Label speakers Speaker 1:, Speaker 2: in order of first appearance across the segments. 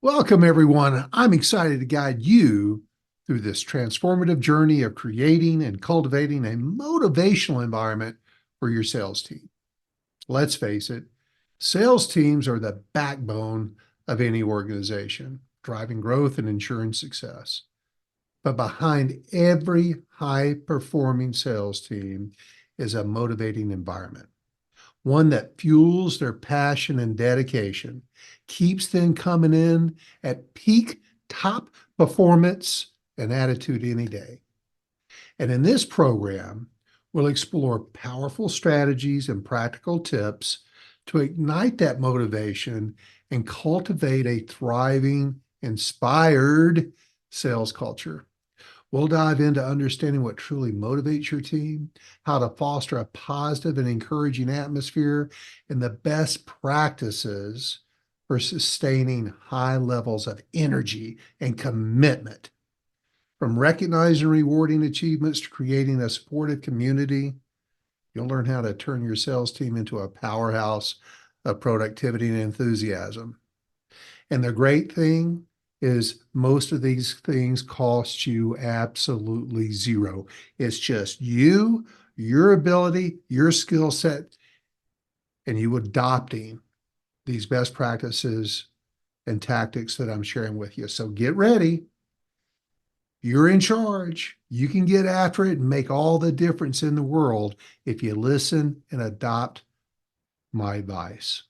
Speaker 1: Welcome, everyone. I'm excited to guide you through this transformative journey of creating and cultivating a motivational environment for your sales team. Let's face it, sales teams are the backbone of any organization, driving growth and ensuring success. But behind every high-performing sales team is a motivating environment, one that fuels their passion and dedication, keeps them coming in at peak top performance and attitude any day. And in this program, we'll explore powerful strategies and practical tips to ignite that motivation and cultivate a thriving, inspired sales culture. We'll dive into understanding what truly motivates your team, how to foster a positive and encouraging atmosphere, and the best practices for sustaining high levels of energy and commitment. From recognizing and rewarding achievements to creating a supportive community, you'll learn how to turn your sales team into a powerhouse of productivity and enthusiasm. And the great thing is most of these things cost you absolutely zero. It's just you, your ability, your skill set, and you adopting these best practices and tactics that I'm sharing with you. So get ready. You're in charge. You can get after it and make all the difference in the world if you listen and adopt my advice.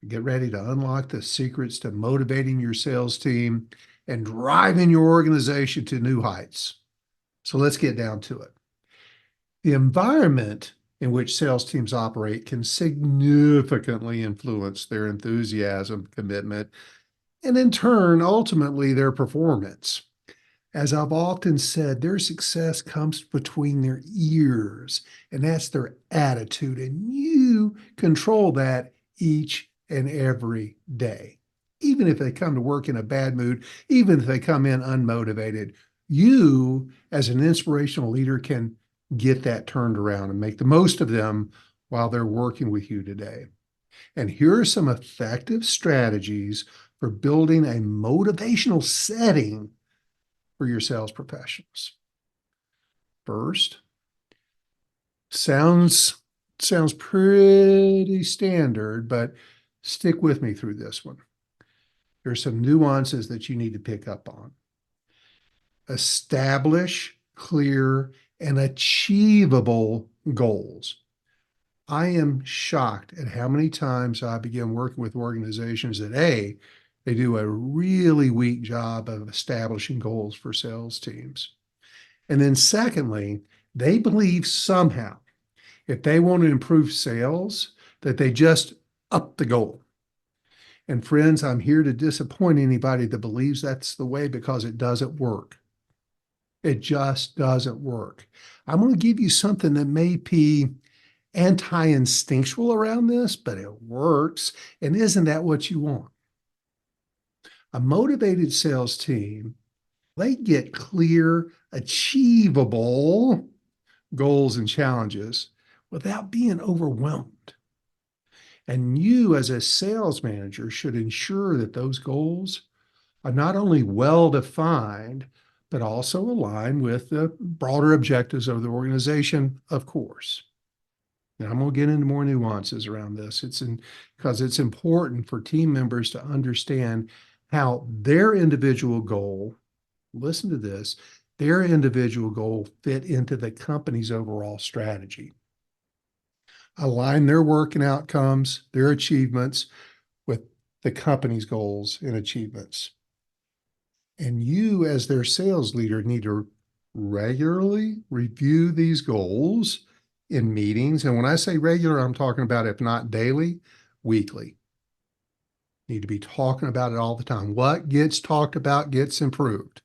Speaker 1: Get ready to unlock the secrets to motivating your sales team and driving your organization to new heights. So let's get down to it. The environment in which sales teams operate can significantly influence their enthusiasm, commitment, and in turn, ultimately, their performance. As I've often said, their success comes between their ears, and that's their attitude. And you control that each and every day. Even if they come to work in a bad mood, even if they come in unmotivated, you, as an inspirational leader, can get that turned around and make the most of them while they're working with you today. And here are some effective strategies for building a motivational setting for your sales professionals. First, sounds pretty standard, but stick with me through this one. There's some nuances that you need to pick up on. Establish clear and achievable goals. I am shocked at how many times I begin working with organizations that they do a really weak job of establishing goals for sales teams. And then secondly, they believe somehow if they want to improve sales, that they just up the goal. And friends, I'm here to disappoint anybody that believes that's the way because it doesn't work. It just doesn't work. I'm going to give you something that may be anti-instinctual around this, but it works. And isn't that what you want? A motivated sales team, they get clear, achievable goals and challenges without being overwhelmed. And you, as a sales manager, should ensure that those goals are not only well defined, but also align with the broader objectives of the organization, of course. And I'm going to get into more nuances around this. Because it's important for team members to understand how their individual goal, listen to this, their individual goal fit into the company's overall strategy. Align their work and outcomes, their achievements with the company's goals and achievements. And you, as their sales leader, need to regularly review these goals in meetings. And when I say regular, I'm talking about, if not daily, weekly. Need to be talking about it all the time. What gets talked about gets improved.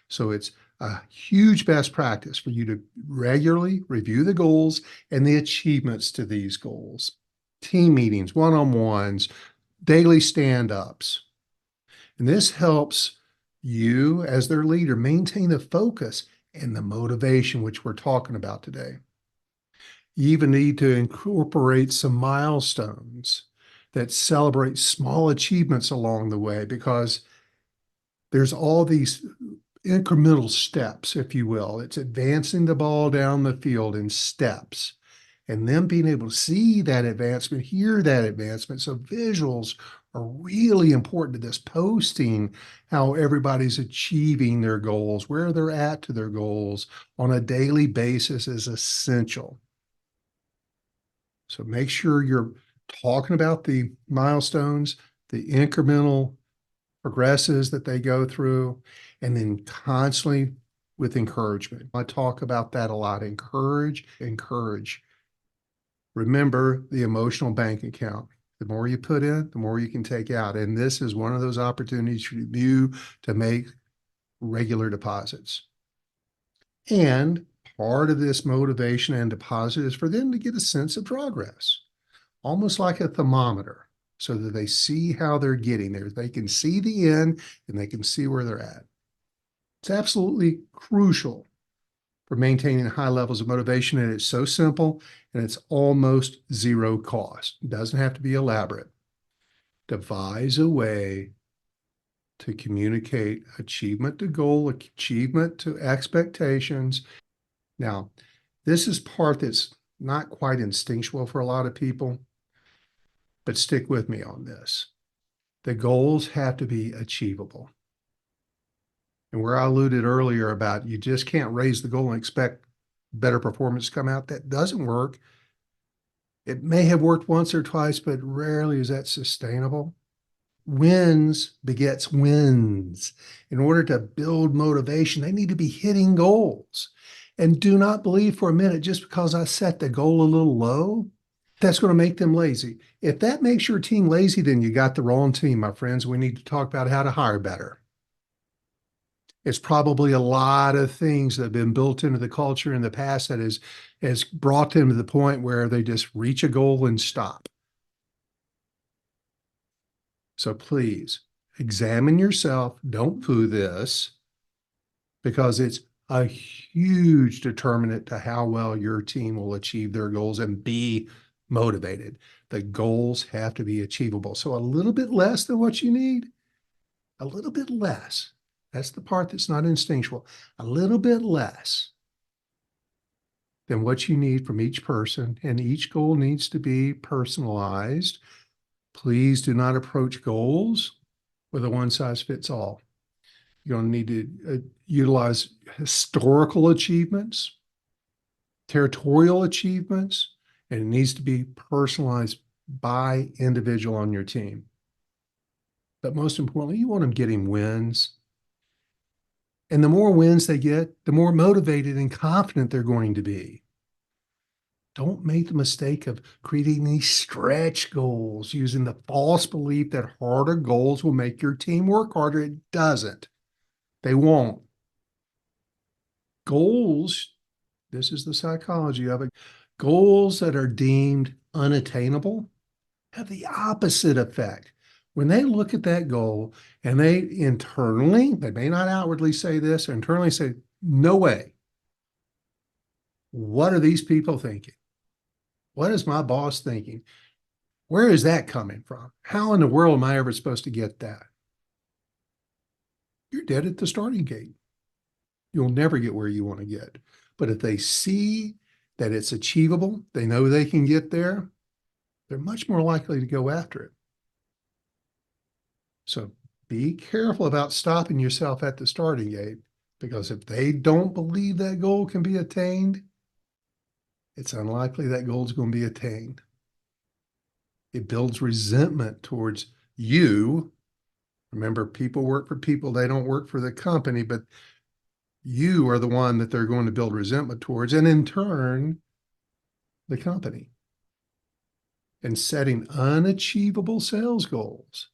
Speaker 1: So it's a huge best practice for you to regularly review the goals and the achievements to these goals. Team meetings, one-on-ones, daily stand-ups. And this helps you, as their leader, maintain the focus and the motivation, which we're talking about today. You even need to incorporate some milestones that celebrates small achievements along the way, because there's all these incremental steps, if you will. It's advancing the ball down the field in steps, and then being able to see that advancement, hear that advancement. So visuals are really important to this. Posting how everybody's achieving their goals, where they're at to their goals on a daily basis is essential. So make sure you're talking about the milestones, the incremental progresses that they go through, and then constantly with encouragement. I talk about that a lot. Encourage, encourage. Remember the emotional bank account. The more you put in, the more you can take out. And this is one of those opportunities for you to make regular deposits. And part of this motivation and deposit is for them to get a sense of progress, almost like a thermometer, so that they see how they're getting there. They can see the end and they can see where they're at. It's absolutely crucial for maintaining high levels of motivation, and it's so simple and it's almost zero cost. It doesn't have to be elaborate. Devise a way to communicate achievement to goal, achievement to expectations. Now, this is part that's not quite instinctual for a lot of people, but stick with me on this. The goals have to be achievable. And where I alluded earlier about you just can't raise the goal and expect better performance to come out, that doesn't work. It may have worked once or twice, but rarely is that sustainable. Wins begets wins. In order to build motivation, they need to be hitting goals. And do not believe for a minute, just because I set the goal a little low, that's going to make them lazy. If that makes your team lazy, then you got the wrong team, my friends. We need to talk about how to hire better. It's probably a lot of things that have been built into the culture in the past that has brought them to the point where they just reach a goal and stop. So please examine yourself. Don't poo this, because it's a huge determinant to how well your team will achieve their goals and be motivated. The goals have to be achievable. So a little bit less than what you need, a little bit less. That's the part that's not instinctual. A little bit less than what you need from each person, and each goal needs to be personalized. Please do not approach goals with a one-size-fits-all. You're going to need to utilize historical achievements, territorial achievements, and it needs to be personalized by individual on your team. But most importantly, you want them getting wins. And the more wins they get, the more motivated and confident they're going to be. Don't make the mistake of creating these stretch goals using the false belief that harder goals will make your team work harder. It doesn't. They won't. Goals, this is the psychology of it, goals that are deemed unattainable have the opposite effect. When they look at that goal and they internally, they may not outwardly say this, or internally say, no way. What are these people thinking? What is my boss thinking? Where is that coming from? How in the world am I ever supposed to get that? You're dead at the starting gate. You'll never get where you want to get. But if they see that it's achievable, they know they can get there, they're much more likely to go after it. So be careful about stopping yourself at the starting gate, because if they don't believe that goal can be attained, it's unlikely that goal is going to be attained. It builds resentment towards you. Remember, people work for people. They don't work for the company, but you are the one that they're going to build resentment towards, and in turn, the company. And setting unachievable sales goals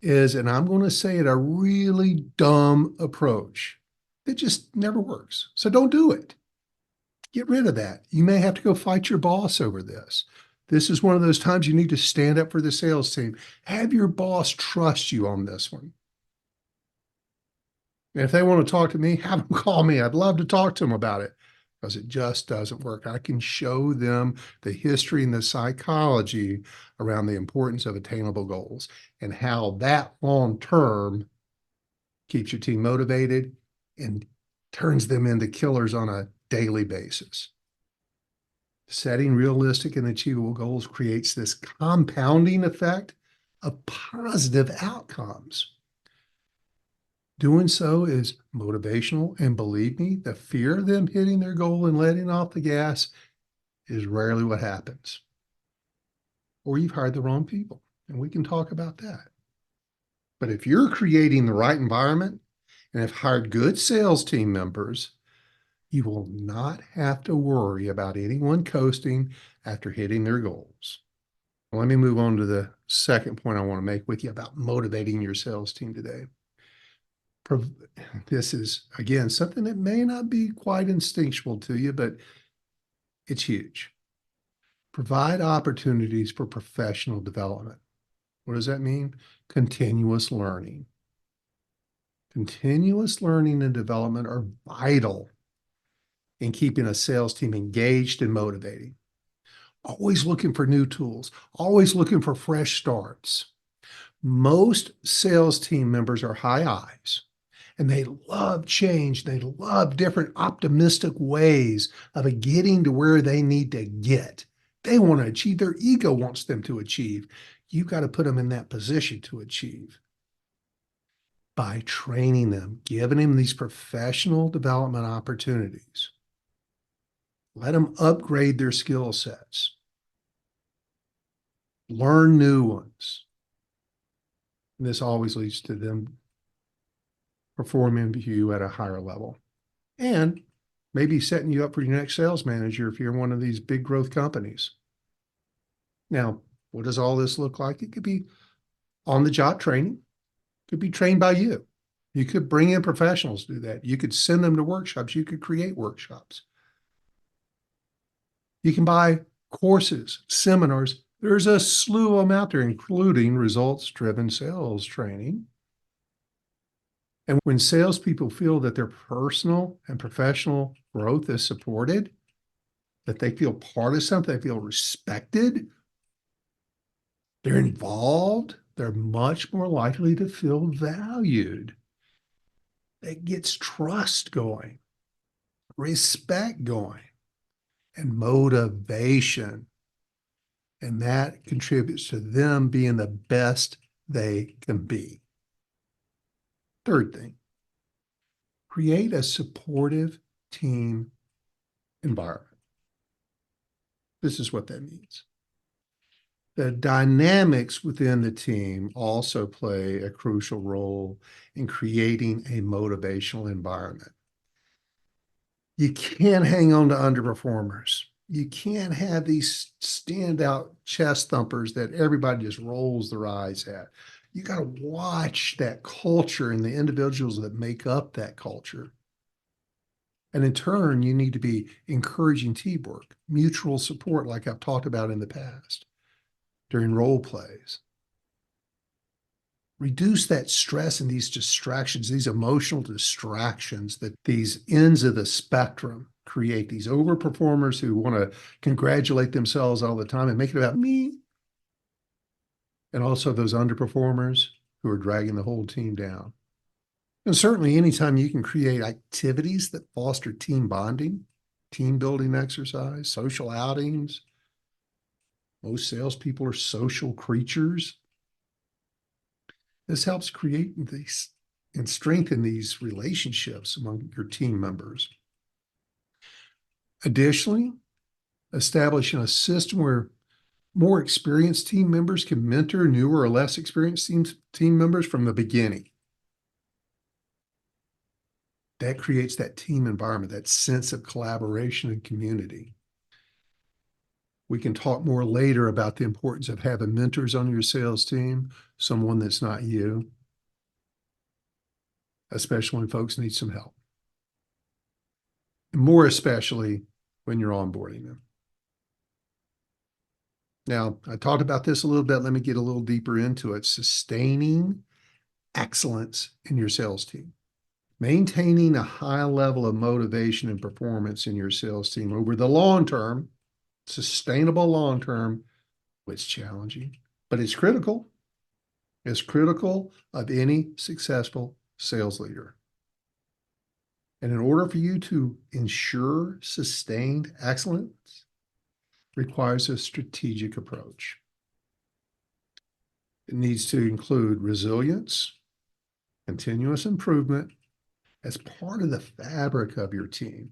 Speaker 1: is, and I'm going to say it, a really dumb approach. It just never works. So don't do it. Get rid of that. You may have to go fight your boss over this. This is one of those times you need to stand up for the sales team. Have your boss trust you on this one. And if they want to talk to me, have them call me. I'd love to talk to them about it. because it just doesn't work. I can show them the history and the psychology around the importance of attainable goals and how that long term keeps your team motivated and turns them into killers on a daily basis. Setting realistic and achievable goals creates this compounding effect of positive outcomes. Doing so is motivational, and believe me, the fear of them hitting their goal and letting off the gas is rarely what happens. Or you've hired the wrong people, and we can talk about that. But if you're creating the right environment and have hired good sales team members, you will not have to worry about anyone coasting after hitting their goals. Well, let me move on to the second point I want to make with you about motivating your sales team today. This is, again, something that may not be quite instinctual to you, but it's huge. Provide opportunities for professional development. What does that mean? Continuous learning. Continuous learning and development are vital in keeping a sales team engaged and motivating. Always looking for new tools, always looking for fresh starts. Most sales team members are high I's, and they love change. They love different optimistic ways of getting to where they need to get. They want to achieve. Their ego wants them to achieve. You've got to put them in that position to achieve by training them, giving them these professional development opportunities. Let them upgrade their skill sets. Learn new ones. And this always leads to them performing for you at a higher level. And maybe setting you up for your next sales manager if you're one of these big growth companies. Now, what does all this look like? It could be on-the-job training. It could be trained by you. You could bring in professionals to do that. You could send them to workshops. You could create workshops. You can buy courses, seminars. There's a slew of them out there, including results-driven sales training. And when salespeople feel that their personal and professional growth is supported, that they feel part of something, they feel respected, they're involved, they're much more likely to feel valued. That gets trust going, respect going, and motivation. And that contributes to them being the best they can be. Third thing, create a supportive team environment. This is what that means. The dynamics within the team also play a crucial role in creating a motivational environment. You can't hang on to underperformers. You can't have these standout chest thumpers that everybody just rolls their eyes at. You got to watch that culture and the individuals that make up that culture. And in turn, you need to be encouraging teamwork, mutual support, like I've talked about in the past, during role plays. Reduce that stress and these distractions, these emotional distractions that these ends of the spectrum create, these overperformers who want to congratulate themselves all the time and make it about me. And also those underperformers who are dragging the whole team down. And certainly anytime you can create activities that foster team bonding, team building exercise, social outings. Most salespeople are social creatures. This helps create these and strengthen these relationships among your team members. Additionally, establishing a system where more experienced team members can mentor newer or less experienced team members from the beginning. That creates that team environment, that sense of collaboration and community. We can talk more later about the importance of having mentors on your sales team, someone that's not you, especially when folks need some help. And more especially when you're onboarding them. Now, I talked about this a little bit. Let me get a little deeper into it. Sustaining excellence in your sales team. Maintaining a high level of motivation and performance in your sales team over the long term, sustainable long term, it's challenging, but it's critical. It's critical of any successful sales leader. And in order for you to ensure sustained excellence, requires a strategic approach. It needs to include resilience, continuous improvement as part of the fabric of your team.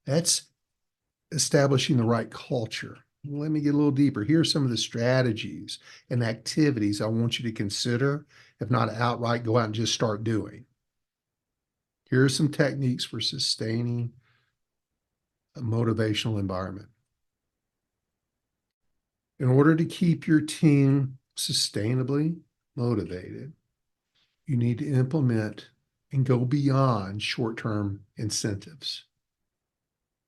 Speaker 1: That's establishing the right culture. Let me get a little deeper. Here are some of the strategies and activities I want you to consider, if not outright go out and just start doing. Here are some techniques for sustaining a motivational environment. In order to keep your team sustainably motivated, you need to implement and go beyond short-term incentives.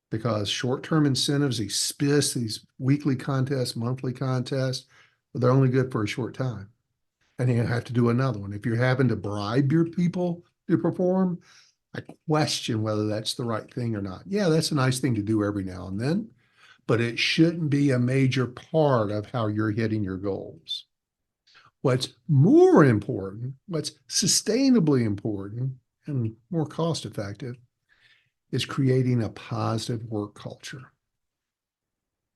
Speaker 1: Because short-term incentives, these spiffs, these weekly contests, monthly contests, well, they're only good for a short time. And you have to do another one. If you're having to bribe your people to perform, I question whether that's the right thing or not. Yeah, that's a nice thing to do every now and then, but it shouldn't be a major part of how you're hitting your goals. What's more important, what's sustainably important and more cost effective is creating a positive work culture.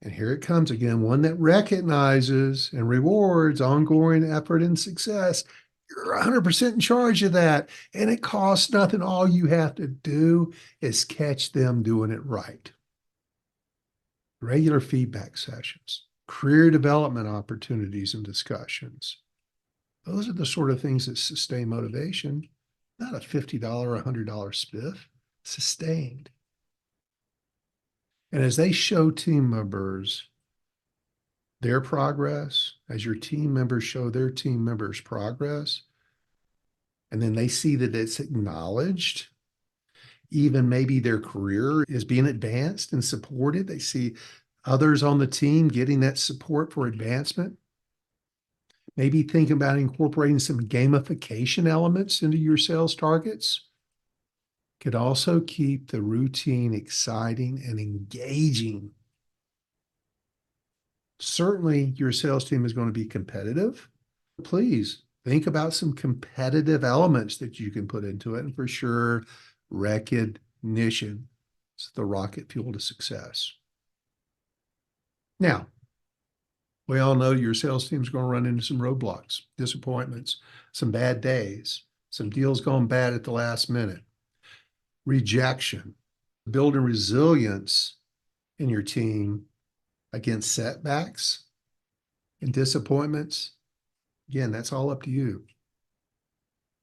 Speaker 1: And here it comes again, one that recognizes and rewards ongoing effort and success. You're 100% in charge of that, and it costs nothing. All you have to do is catch them doing it right. Regular feedback sessions, career development opportunities and discussions. Those are the sort of things that sustain motivation, not a $50 or $100 spiff, sustained. And as they show team members their progress, as your team members show their team members progress, and then they see that it's acknowledged, even maybe their career is being advanced and supported. They see others on the team getting that support for advancement. Maybe think about incorporating some gamification elements into your sales targets. Could also keep the routine exciting and engaging. Certainly, your sales team is going to be competitive. Please think about some competitive elements that you can put into it. And for sure, recognition is the rocket fuel to success. Now, we all know your sales team is going to run into some roadblocks, disappointments, some bad days, some deals going bad at the last minute, rejection, building resilience in your team against setbacks and disappointments. Again, that's all up to you.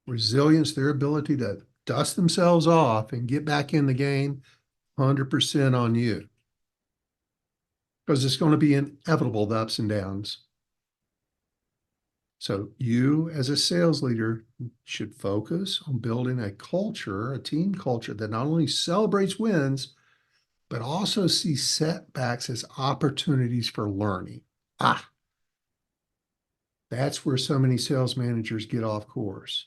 Speaker 1: Resilience, their ability to dust themselves off and get back in the game, 100% on you. Because it's going to be inevitable, the ups and downs. So you, as a sales leader, should focus on building a culture, a team culture that not only celebrates wins, but also sees setbacks as opportunities for learning. That's where so many sales managers get off course,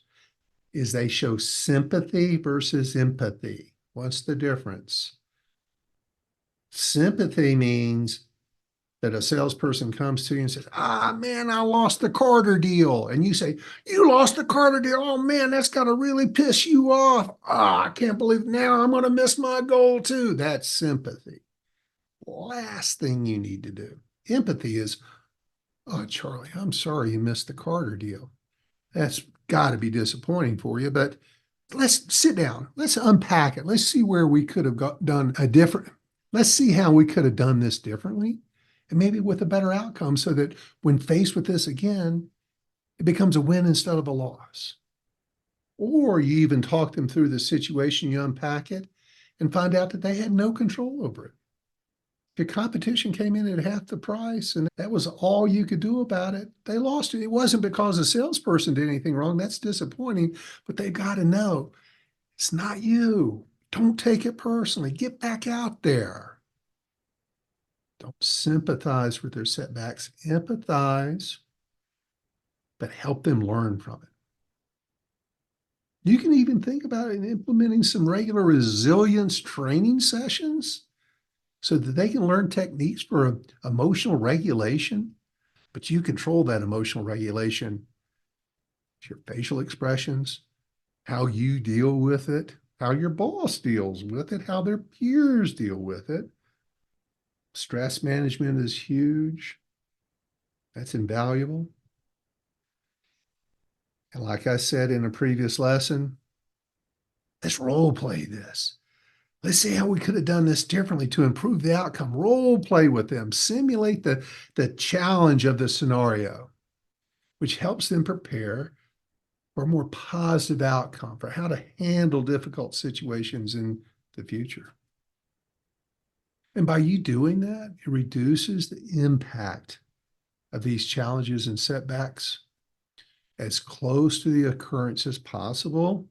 Speaker 1: is they show sympathy versus empathy. What's the difference? Sympathy means that a salesperson comes to you and says, man, I lost the Carter deal. And you say, you lost the Carter deal. Oh man, that's got to really piss you off. I can't believe now I'm going to miss my goal too. That's sympathy. Last thing you need to do. Empathy is, oh, Charlie, I'm sorry you missed the Carter deal. That's got to be disappointing for you, but let's sit down. Let's unpack it. Let's see where we could have done a different. Let's see how we could have done this differently and maybe with a better outcome so that when faced with this again, it becomes a win instead of a loss. Or you even talk them through the situation, you unpack it and find out that they had no control over it. Your competition came in at half the price and that was all you could do about it. They lost it. It wasn't because the salesperson did anything wrong. That's disappointing, but they've got to know it's not you. Don't take it personally. Get back out there. Don't sympathize with their setbacks. Empathize, but help them learn from it. You can even think about implementing some regular resilience training sessions so that they can learn techniques for emotional regulation, but you control that emotional regulation, your facial expressions, how you deal with it, how your boss deals with it, how their peers deal with it. Stress management is huge. That's invaluable. And like I said in a previous lesson, let's role play this. Let's see how we could have done this differently to improve the outcome. Role play with them, simulate the challenge of the scenario, which helps them prepare for a more positive outcome, for how to handle difficult situations in the future. And by you doing that, it reduces the impact of these challenges and setbacks as close to the occurrence as possible.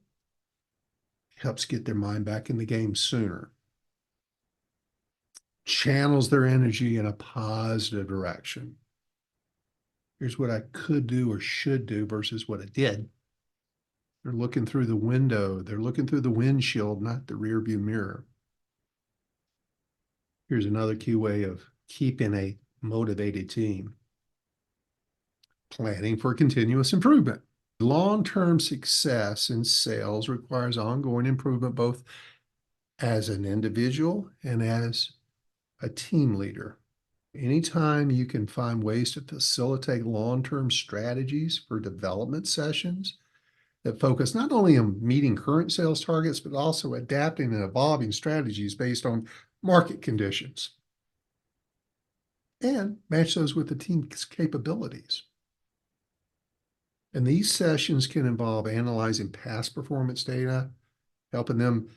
Speaker 1: Helps get their mind back in the game sooner, channels their energy in a positive direction. Here's what I could do or should do versus what I did. They're looking through the window. They're looking through the windshield, not the rearview mirror. Here's another key way of keeping a motivated team. Planning for continuous improvement. Long-term success in sales requires ongoing improvement, both as an individual and as a team leader. Anytime you can find ways to facilitate long-term strategies for development sessions that focus not only on meeting current sales targets, but also adapting and evolving strategies based on market conditions, and match those with the team's capabilities. And these sessions can involve analyzing past performance data, helping them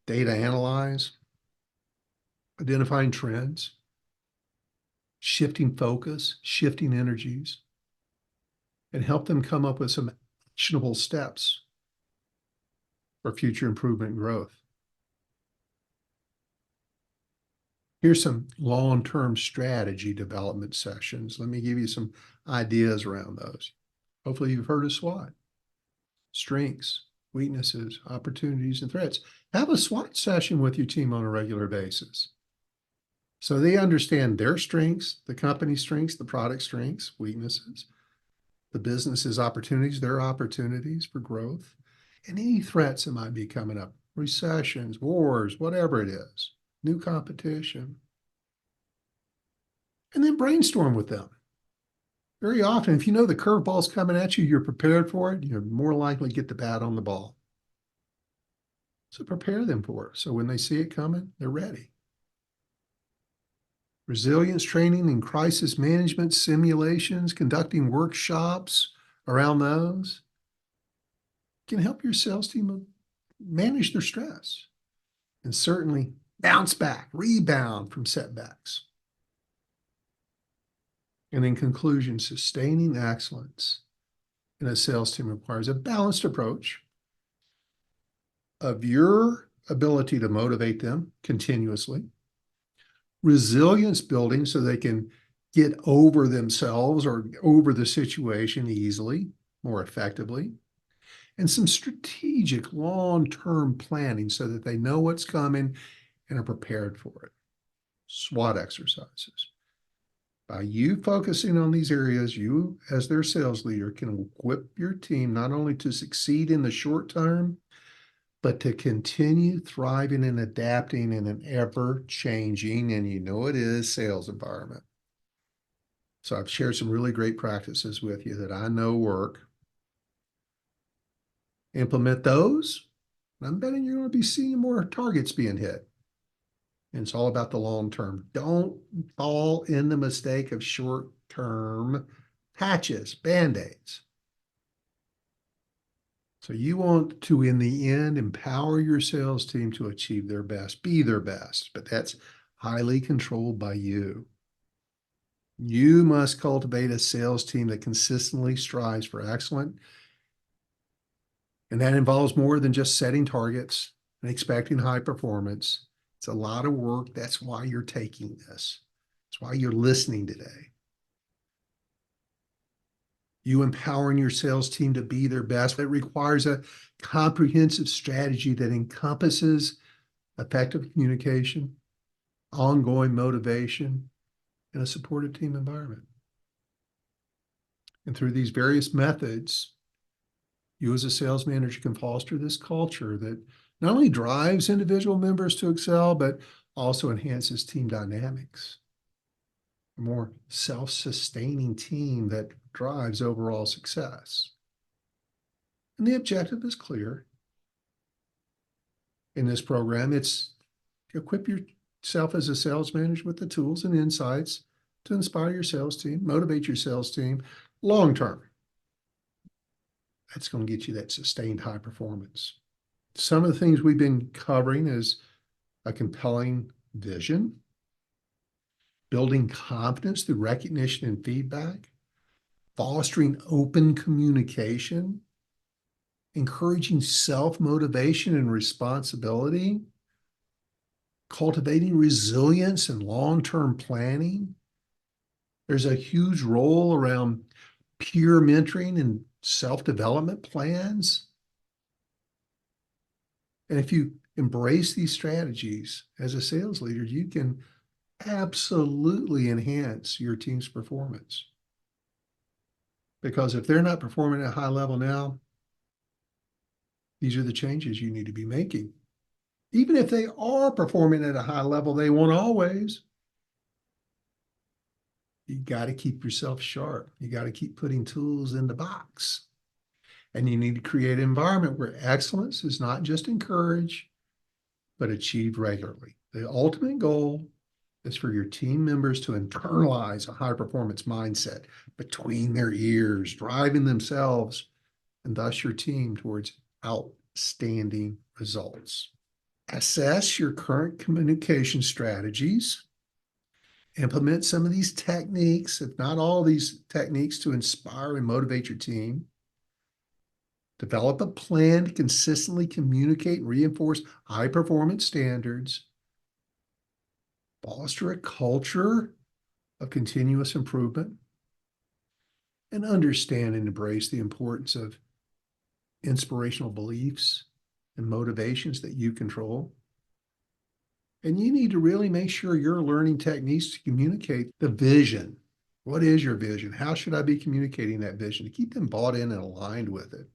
Speaker 1: data analyze, identifying trends, shifting focus, shifting energies, and help them come up with some actionable steps for future improvement and growth. Here's some long-term strategy development sessions. Let me give you some ideas around those. Hopefully you've heard of SWOT. Strengths, weaknesses, opportunities, and threats. Have a SWOT session with your team on a regular basis, so they understand their strengths, the company's strengths, the product strengths, weaknesses, the business's opportunities, their opportunities for growth, and any threats that might be coming up, recessions, wars, whatever it is, new competition. And then brainstorm with them. Very often, if you know the curveball's coming at you, you're prepared for it, you're more likely to get the bat on the ball. So prepare them for it. So when they see it coming, they're ready. Resilience training and crisis management simulations, conducting workshops around those can help your sales team manage their stress and certainly bounce back, rebound from setbacks. And in conclusion, sustaining excellence in a sales team requires a balanced approach of your ability to motivate them continuously, resilience building so they can get over themselves or over the situation easily, more effectively, and some strategic long-term planning so that they know what's coming and are prepared for it. SWOT exercises. By you focusing on these areas, you as their sales leader can equip your team not only to succeed in the short term, but to continue thriving and adapting in an ever-changing, and you know it is, sales environment. So I've shared some really great practices with you that I know work. Implement those, and I'm betting you're going to be seeing more targets being hit. And it's all about the long term. Don't fall in the mistake of short-term patches, band-aids. So you want to, in the end, empower your sales team to achieve their best, be their best, but that's highly controlled by you. You must cultivate a sales team that consistently strives for excellence. And that involves more than just setting targets and expecting high performance. It's a lot of work. That's why you're taking this. That's why you're listening today. You empowering your sales team to be their best. It requires a comprehensive strategy that encompasses effective communication, ongoing motivation, and a supportive team environment. And through these various methods, you as a sales manager can foster this culture that not only drives individual members to excel, but also enhances team dynamics. A more self-sustaining team that drives overall success. And the objective is clear. In this program, it's equip yourself as a sales manager with the tools and insights to inspire your sales team, motivate your sales team long term. That's going to get you that sustained high performance. Some of the things we've been covering is a compelling vision, building confidence through recognition and feedback, fostering open communication, encouraging self-motivation and responsibility, cultivating resilience and long-term planning. There's a huge role around peer mentoring and self-development plans. And if you embrace these strategies as a sales leader, you can absolutely enhance your team's performance. Because if they're not performing at a high level now, these are the changes you need to be making. Even if they are performing at a high level, they won't always. You got to keep yourself sharp. You got to keep putting tools in the box. And you need to create an environment where excellence is not just encouraged, but achieved regularly. The ultimate goal is for your team members to internalize a high-performance mindset between their ears, driving themselves and thus your team towards outstanding results. Assess your current communication strategies. Implement some of these techniques, if not all these techniques, to inspire and motivate your team. Develop a plan to consistently communicate and reinforce high-performance standards. Foster a culture of continuous improvement. And understand and embrace the importance of inspirational beliefs and motivations that you control. And you need to really make sure you're learning techniques to communicate the vision. What is your vision? How should I be communicating that vision to keep them bought in and aligned with it?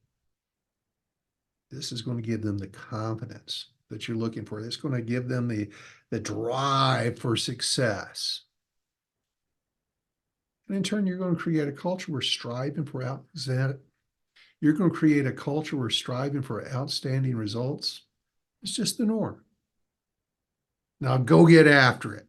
Speaker 1: This is going to give them the confidence that you're looking for. It's going to give them the drive for success. And in turn, you're going to create a culture where striving for you're going to create a culture where striving for outstanding results is just the norm. Now go get after it.